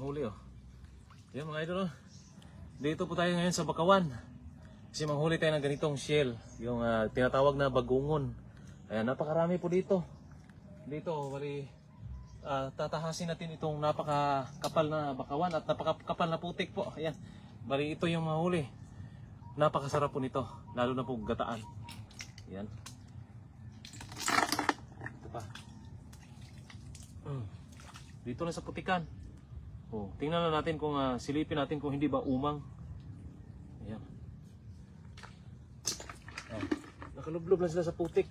manghuli oh. Yan mga idol oh. Dito po tayo ngayon sa Bakawan. Kasi manghuli tayo ng ganitong shell. Yung tinatawag na bagungon. Ayan, napakarami po dito. Dito, bali, tatahasin natin itong napakakapal na bakawan at napakakapal na putik po. Ayan, bali ito yung mahuli. Napakasarap po nito, lalo na po gataan. Ayan. Ito pa. Dito na sa putikan. Oh, tingnan na natin kung silipin natin kung hindi ba umang. Ayan. Nakalublob lang sila sa putik.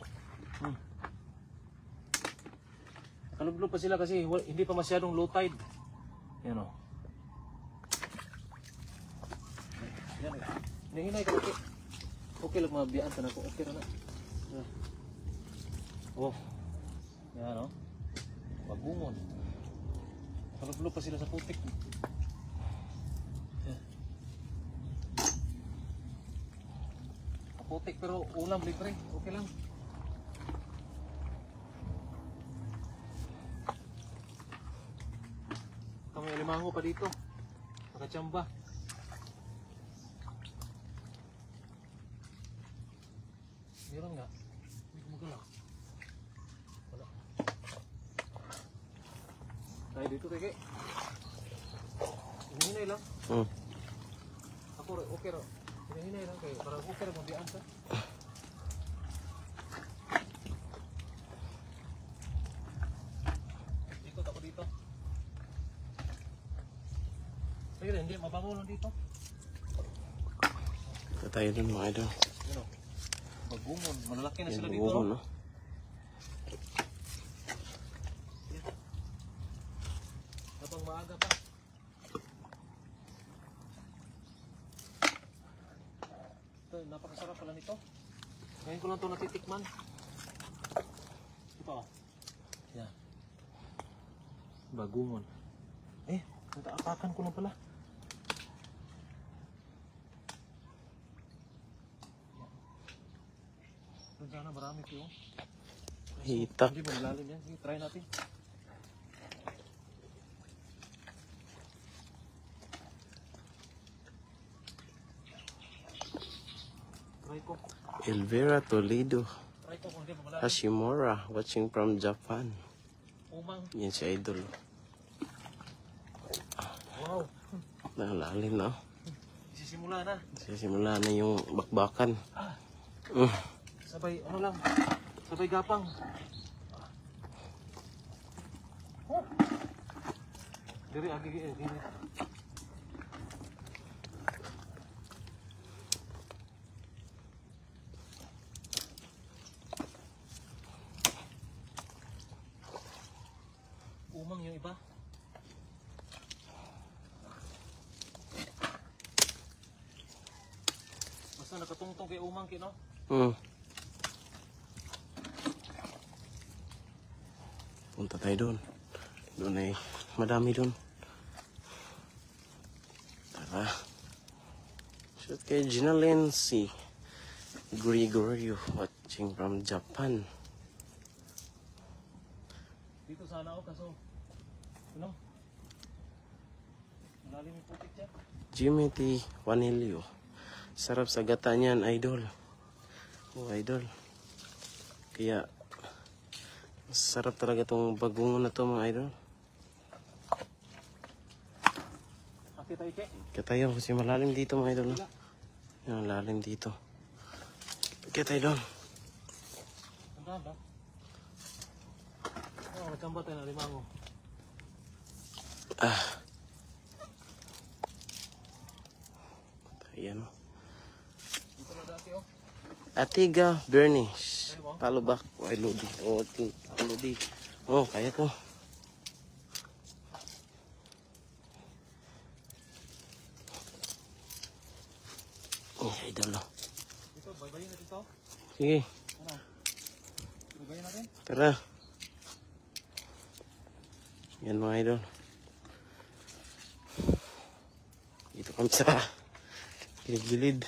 Nakalublob pa sila kasi hindi pa masyadong low tide. Ayan o. Ayan. Hinahinay ka okay. Okay lang mabiyaan ka na ko. Okay na na. Oh. Ayan o. Bagungon. Nakalublob pa sila sa putik. Putik pero ulam libre. Okay lang. May alimango pa dito. Nakachamba. Meron nga. Hindi magala. Wala. Tayo dito teke. Hinahinay lang. Ako okay ro. Hinahinay lang kayo. Para okay ro mabiyan ka. Ikot ako dito. Sige, hindi mabango lang dito. Ito tayo dun mga idol. Yun o. Bagungon. Malalaki na sila dito. Bagungon, no? Habang maaga pa. Ito, napakasarap pala nito. Ngayon ko lang ito natitikman. Ito o. Yan. Bagungon. Nataapakan ko lang pala. Diyan na marami po. Hitak. Hindi ba malalim yan? Sige, try natin. Try ko. Elvira Toledo. Try ko kung hindi ba malalim. Hashimura, watching from Japan. Umang. Yan si idol. Wow. Nalalim na. Sisimula na. Sisimula na yung bakbakan. Sabay, ano lang. Sabay gapang. Diri, agi. Umang yung iba. Basta nakatungtong kay umang kino. Punta tayo doon. Doon ay madami doon. Tara. Shoot kay Gina Lenzi. Gregorio watching from Japan. Dito sana ako kaso ano? Malalim yung putik dyan. Jimmy T. Vanilio. Sarap sa gata niyan, idol. Oh, idol. Kaya sarap talaga itong bagungon na to mga idol. Akit tayo, Che. Kaya tayo kasi malalim dito mga idol. Yung lalim dito. Kaya tayo doon. Ang ganda. Nagkamba tayo na limango. Ayan. Dito na dati oh. Atiga Bernice. Talubak. Ay, Lodi. Oh, Lodi. Oh, kaya ko. Oh, idol. Dito, baybayin natin to. Sige. Ano? Baybayin natin? Tara. Yan mga idol. Dito kami sa gilid-gilid.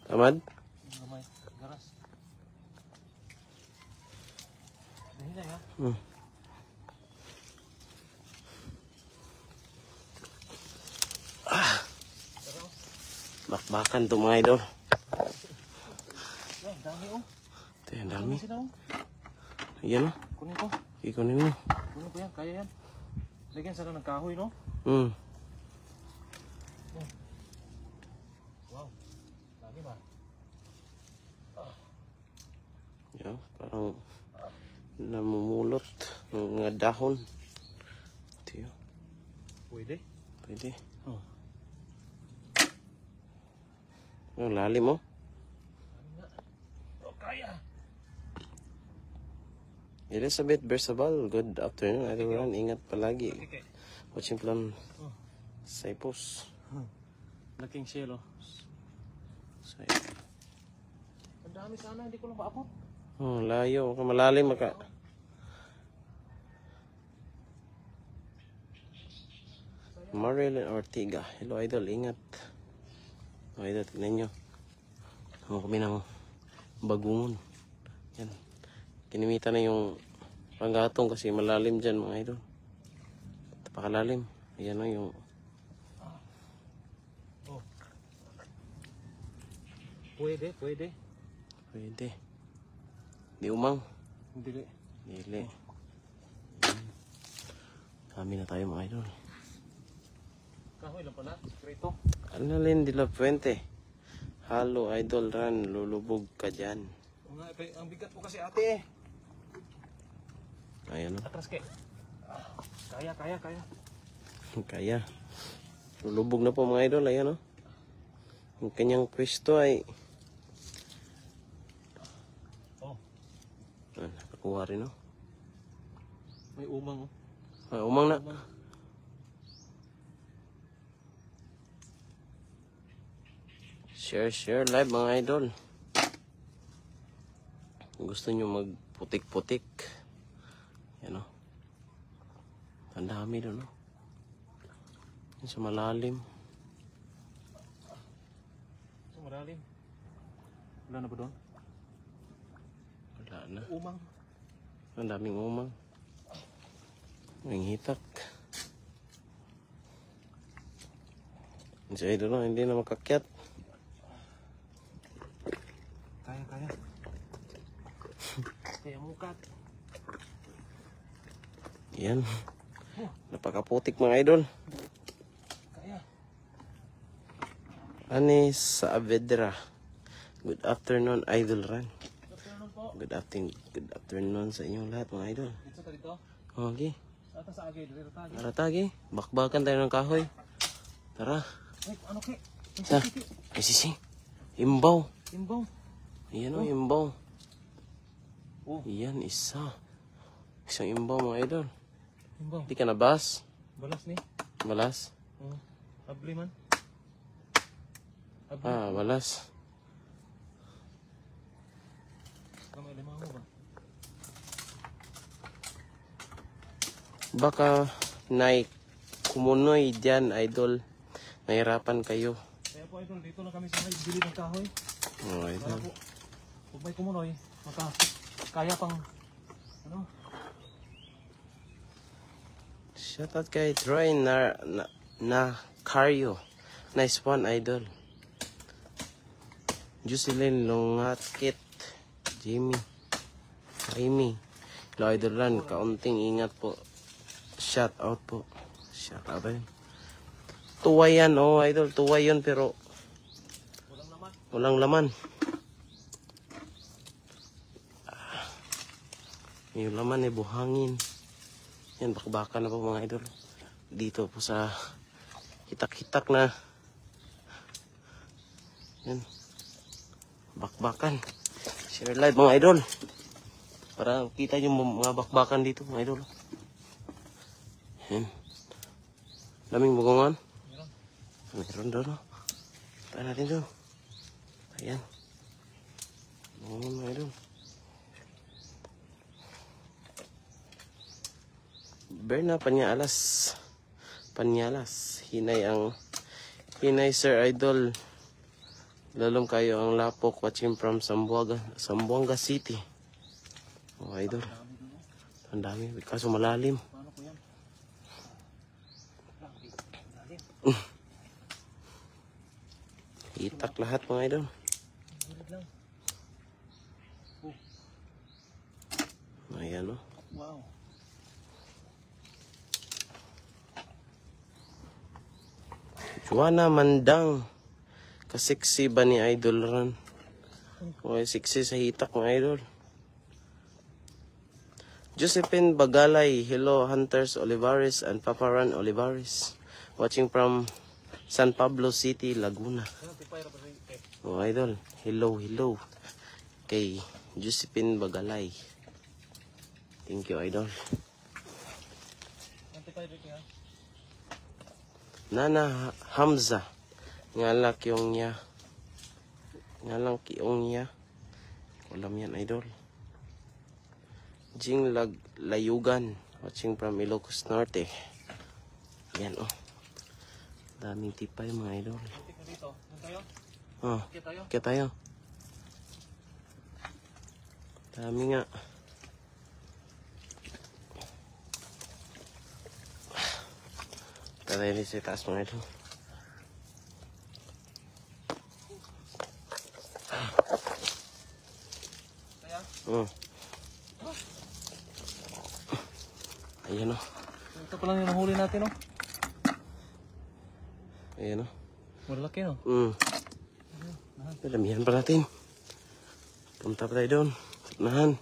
Tamad? Gamay. Garas. Dahinay ha? bakbakan to mga idol. Yan, dami oh. Ito yan, dami. Sila oh. Ayan o. Kunin ko. Ikunin mo. Kunin ko yan, kaya yan. Lagyan sana ng kahoy, no? Hmm. Wow. Dami ba? Yan, parang namumulot ng mga dahon. Ito yun. Pwede. Pwede. Oh. Ang lalim mo. Oh, kaya. Elizabeth Bersabal, good afternoon. Everyone, ingat palagi. Okay. Watching plan Oh. Saipos. Laking shell, oh. Ang dami sana, hindi ko lang maabot. Oh, layo. Malalim maka. Marilyn Ortiga. Hello, idol. Ingat. Oh, idol, tignan nyo. Ano kami ng bagungon. Yan. Kinimita na yung panggatong kasi malalim dyan, mga idol. Napakalalim. Ayan o yung... Oh. Pwede, pwede. Pwede. Di umang. Hindi. Dili. Kami na tayo, mga idol. Kahoy lang pala, sekreto. Annalyn de la Fuente. Halo, idol Ran. Lulubog ka dyan. Ang bigat po kasi ate eh. Ayan o. Atras ke. Kaya. Kaya. Lulubog na po, mga idol. Ayan o. Yung kanyang pwesto ay... Oh, Nakakuha rin o. may umang oh. Umang na. Share live, mga idol. Gusto nyo magputik-putik. Yan o. Ang dami doon o. Yan sa malalim. So, malalim. Wala na ba doon? Wala na. Umang. Ang daming umang. Ang hitak. Yan sa idol o. Hindi na makakyat. Kaya. Kaya mukat. Yan. Napakaputik, mga idol. Kaya. Anis Saavedra. Good afternoon, Idol Ran. Afternoon po. Good afternoon sa inyong lahat, mga idol. Dito ka dito. Okay. Ata sa agay, dito tagi. Tara, tagi. Bakbakan tayo ng kahoy. Tara. Ay, ano ke? Sa. Ay, sisi. Imbaw. Imbaw. Ayan o, imbaw. Oh. Ayan, isa. Isang imbaw, mga idol. Imbaw. Hindi ka nabas. Balas ni. Balas. Oh. Abli man. Abli. Balas. Kamay lima mo ba? Baka kumunoy dyan, idol. Nahirapan kayo. Kaya po idol, dito lang kami sa may bili ng kahoy. Oh, Para idol. po, pag may kumunoy, kaya pang, ano? Shoutout kay Troy na Caryo. Nice one, idol. Jocelyn Longatkit. Jimmy. Amy. Hello, idol Ran. Kaunting ingat po. Shoutout po. Shoutout rin. Tuway yan, oh, idol. Tuway yun, pero Walang naman. walang laman. Yung laman ay buhangin. Yan, bakbakan na po, mga idol. Dito po sa hitak-hitak na. Yan. Bakbakan. Share live, mga idol. Para kita yung mga bakbakan dito, mga idol. Yan. Daming bugongan. Meron doon, no? Tayo natin doon. Ayan. Bugongan, mga idol. Berna Panyalas. Hinay Sir Idol. Lalong kayo ang lapok watching from Zamboanga City. Oh, idol. Ang dami. Kaso malalim. Paano ko yan? Itak lahat mga idol. Gilid lang. Ayan o. Wow. Juana Mandang. Kasiksi ba ni Idol Ran? Okay, siksi sa hitak mga idol. Josephine Bagalay. Hello Hunters Olivares and Papa Ran Olivares. Watching from San Pablo City, Laguna. Oh idol. Hello, hello. Kay Josephine Bagalay. Thank you idol. Nana Hamza. Ngalak yung niya. Ngalang kiong niya. Alam yan idol. Jing Layugan. Watching from Ilocos Norte. Yan oh. Daming tipay mga idol. Oh, kaya tayo. Dami nga. Kaya tayo sa taas mga idol. Oh. Ayan o. Ito pa lang yung nahuli natin, no? Ayan o. Malaki, no? Damihan pa natin. Punta pa tayo doon. Nahan.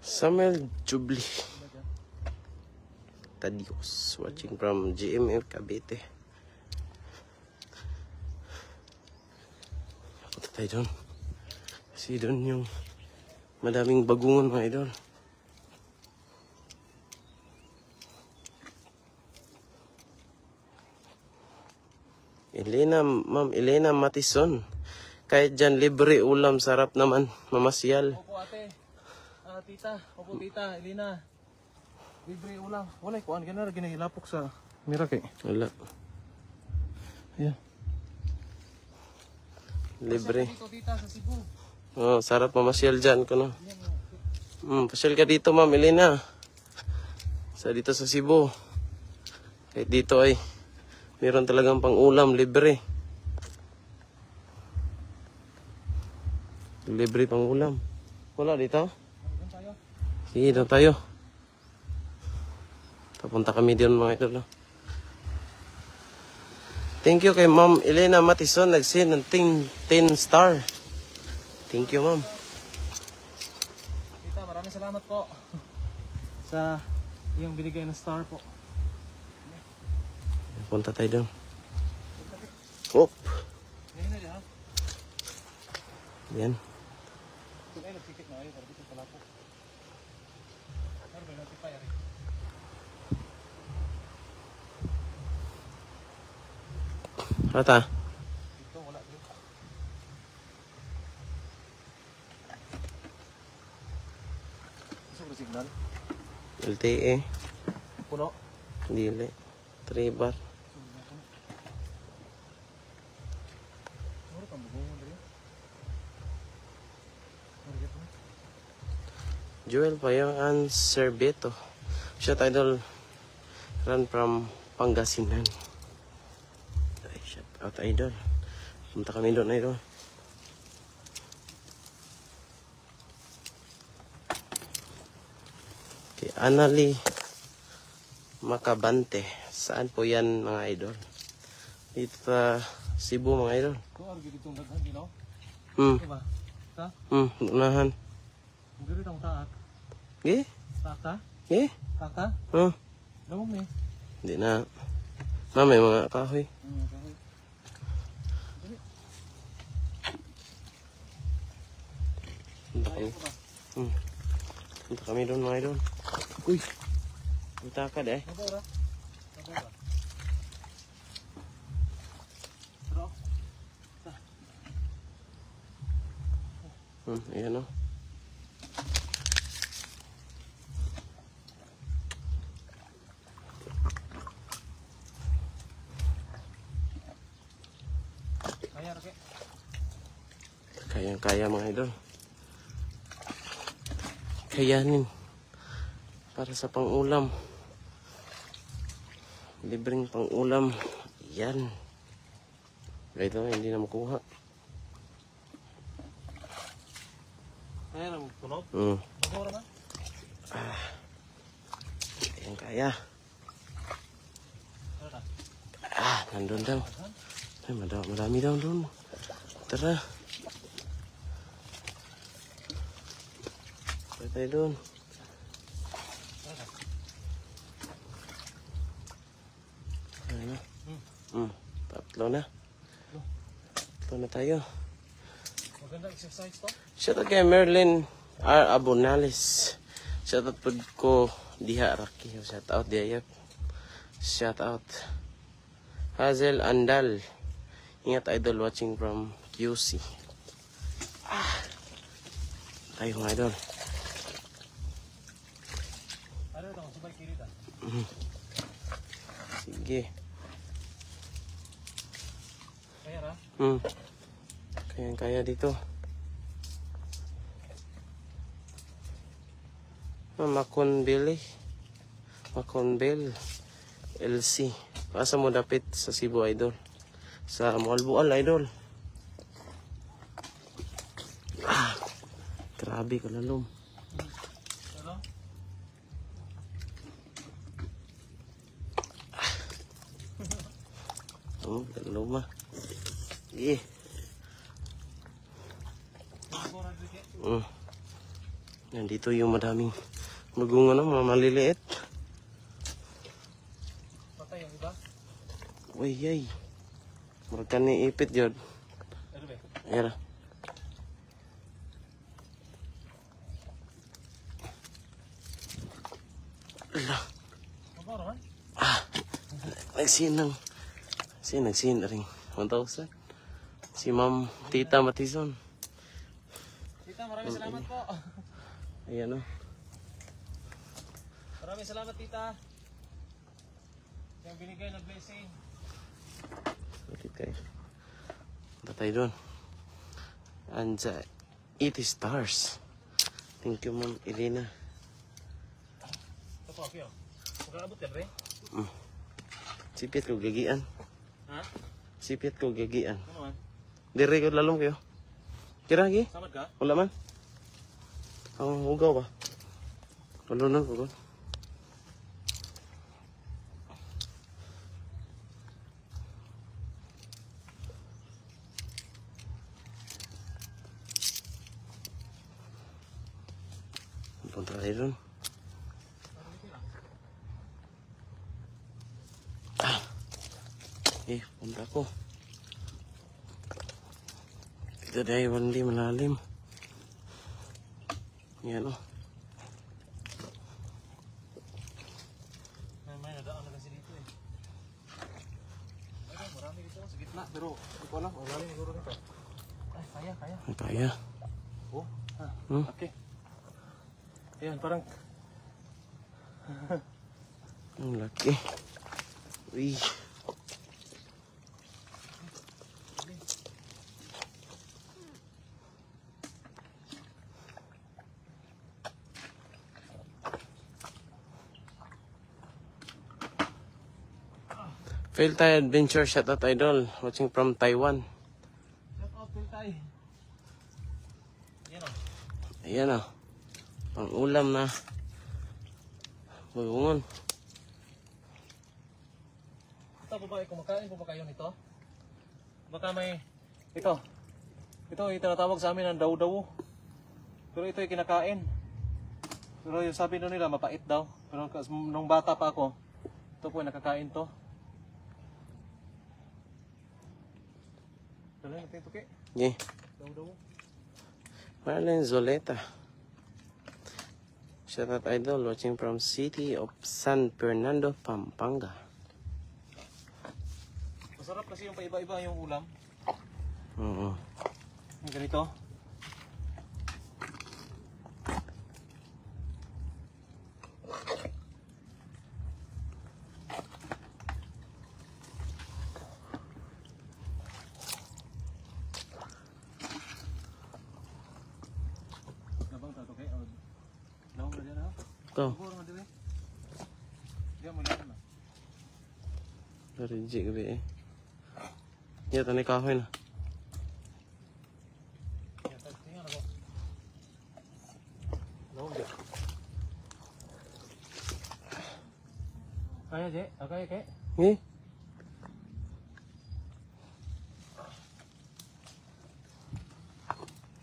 Samuel Jubli. Tadios. Watching from GMF Cavite. Punta tayo doon. Kasi doon yung madaming bagungon mga idol. Ma'am Elena Matison. Kahit dyan libre ulam, sarap naman mamasyal. Opo ate. Tita. Opo tita. Elena. Libre ulam. Wala, kuhaan ka na. Ginahilapok sa Mirake. Wala. Ayan. Libre. Dito tita sa Cebu. Oh, sarap mamasyal dyan ko no. Pasyal ka dito Ma'am Elena. Dito sa Cebu. Kahit dito ay meron talagang pang ulam, libre. Libre pang ulam. Wala dito? Sige, doon tayo. Papunta kami doon mga idol. Thank you kay Ma'am Elena Matison. Nag-send ng 10 star. Thank you, Ma'am. Tita, maraming salamat po. Sa yung binigay ng star po. Punta tayo doon. Hop. Yan. Rata. Signal. LTE. Puno. Dili. 3 bar. Joel Payoan Serbeto. Shot idol. Run from Pangasinan. Ay, shout out idol. Punta kami doon idol. Okay, Anali Makabante. Saan po yan mga idol? Dito sa Cebu mga idol. Ito argi ditong daghan ginaw. Diba? Ta? Unahan. Diri tong taak. Ge? Taka? Ge? Taka? Damo me. Hindi na. May mga kahoy. Punta kami. Punta kami doon mga idol. Uy! Punta ka deh. Mabora. Ayan o. Kayang-kaya mga idol. Kayanin. para sa pang-ulam. Libreng pang-ulam. Yan. Ito, hindi na makuha. Kaya lang tunog. Magmura na. Ayan kaya. Ano na? Nandun daw. Ay, madami daw doon. Tara. Tara tayo doon. Ano? Tatlo na. Tatlo na tayo. Maganda exercise to. Shout out kay Merlin R. Abonales. Shout out po ko diha Raki. Shout out diha. Shout out Hazel Andal. Ingat idol watching from QC. Tayo mga idol. Ano ito? Subay kirita. Sige. Kaya ra? Kaya dito. Makonbel Makonbel LC. Asa mo dapit sa Cebu idol? Sa Malbual idol. Grabe kalalom. Ano? Kalalom ah. Sige. Magmura dito. Nandito yung madaming magunga na, mga maliliit. Patay yung iba. Uy, yay. Maragkan ni ipit yun. Ano ba? Ayan na. Magmura man? Nagsin ring 1,000. Si Ma'am Tita Matison. Tita, maraming salamat po. Ayan o. Maraming salamat, tita. Yung binigay na blessing. Sakit kayo. Punta tayo doon. And it is stars. Thank you, Ma'am Irina. Ito po, Pio. Magkakabot ka, Dre? Sipit ko gagian. Ha? Sipit ko gagian. Ano man? Dire ko lalong kayo. Kira lagi? Samad ka? Wala man? Ang hugaw ba? Wala na ko. Punta tayo doon. Punta ko. Ito dahil hindi malalim. Yan o. May nadaan na kasi dito eh. Ay, marami dito sa gitna. Pero, hindi ko alam. Malalim siguro nito. Ay, kaya. Kaya. Oh, Hmm? okay. Ayan, parang... Ang laki. Uy. Fail Thai Adventure, shout out idol. Watching from Taiwan. Shout out, Piltay. Ayan o. Ayan o. Pang ulam na. Bagungon. Ito po ba, kumakain po ba kayo nito? Baka may... Ito yung tinatawag sa amin ng daw-daw. Pero ito yung kinakain. Pero yung sabi doon nila, mapait daw. Pero nung bata pa ako, ito po yung nakakain to. Dali natin ito, Ki. Yeah. Daw-daw. Marlene Zoleta. Shout out idol, watching from city of San Fernando, Pampanga. Masarap kasi yung paiba-iba yung ulam. Oo. Yung ganito. Nabang tato kay. Lawang na dyan ha. Ito. Siguro nga dili. Reject gabi eh. Ya, tanay kahoy na. Tingnan ako. Lawag. Kaya, Je? Kaya, kaya? Eh?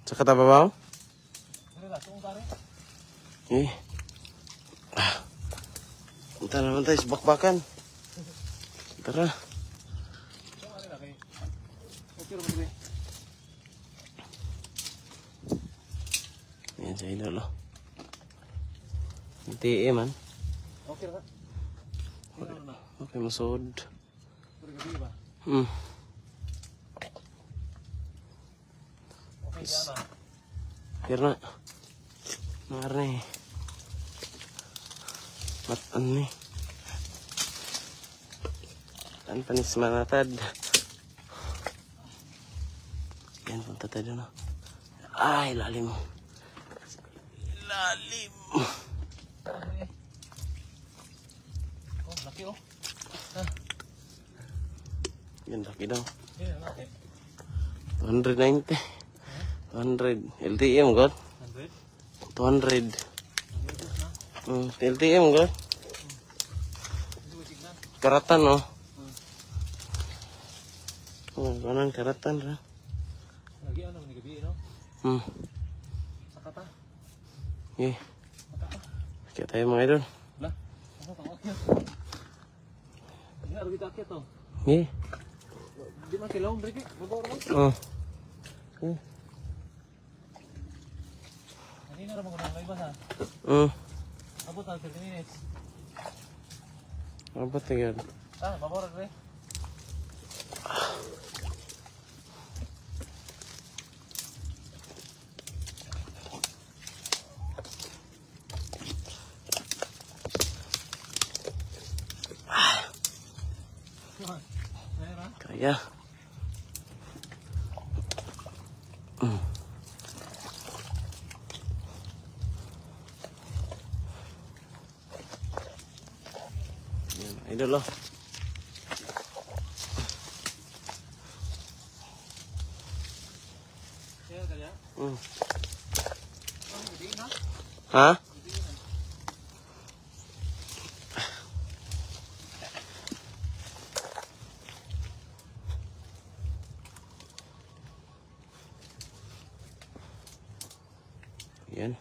Sa katababaw? Dali lang, tuong tari. Eh. Punta naman tayo sa bakbakan. Tara. Tuong tari lang, kaya. Okay, naman ito eh. Ayan sa idol, oh. TE man. Okay lang. Tingnan na. Okay, masod. Puri gabi ba? Okay, kaya na. Kira na. Marne. Matan ni. Tan panis manatad. Yan, punta tayo doon. Ay, lalim. Lalim. Oh, laki oh. Yan, laki daw. Yan, laki. 290. 200. LTM, God. 100? 200. 100 na. LTM, God. Hindi ko tignan. Karatan, no? Kanan karatan, ra. Lagi ano, ni gabi, no? Sakata. Okay. Kaya tayo mga idol. Lah, ano pa akyat? Hindi na kita akyat to. Okay. Di man kailangan break eh. Babaw naman. Okay. Kanina naman ko nang may basa. Abot na 30 minutes. Apa tinggal? Babaw rin rin. Kaya. Yan, idol, oh. Ha? Yan.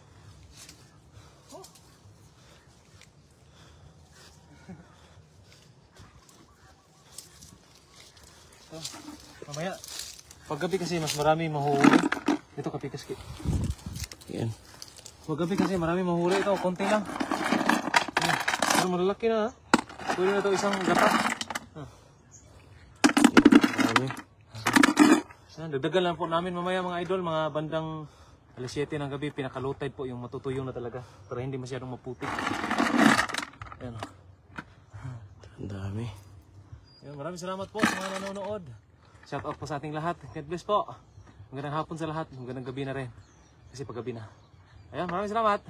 Mamaya, paggabi kasi mas marami mahuli. Ito kapikas ki. Yan. Paggabi kasi marami mahuli ito, konti lang. Pero malalaki na ha. Pwede na ito isang gata. Marami. Dagdagan lang po namin mamaya mga idol, mga bandang alas 7 ng gabi, pinakalutay po yung matutuyong na talaga para hindi masyadong maputi. Ayan o. Ang dami. Ayan, maraming salamat po sa mga nanonood. Shout out po sa ating lahat. God bless po. Magandang hapon sa lahat. Magandang gabi na rin. Kasi paggabi na. Ayan, maraming salamat.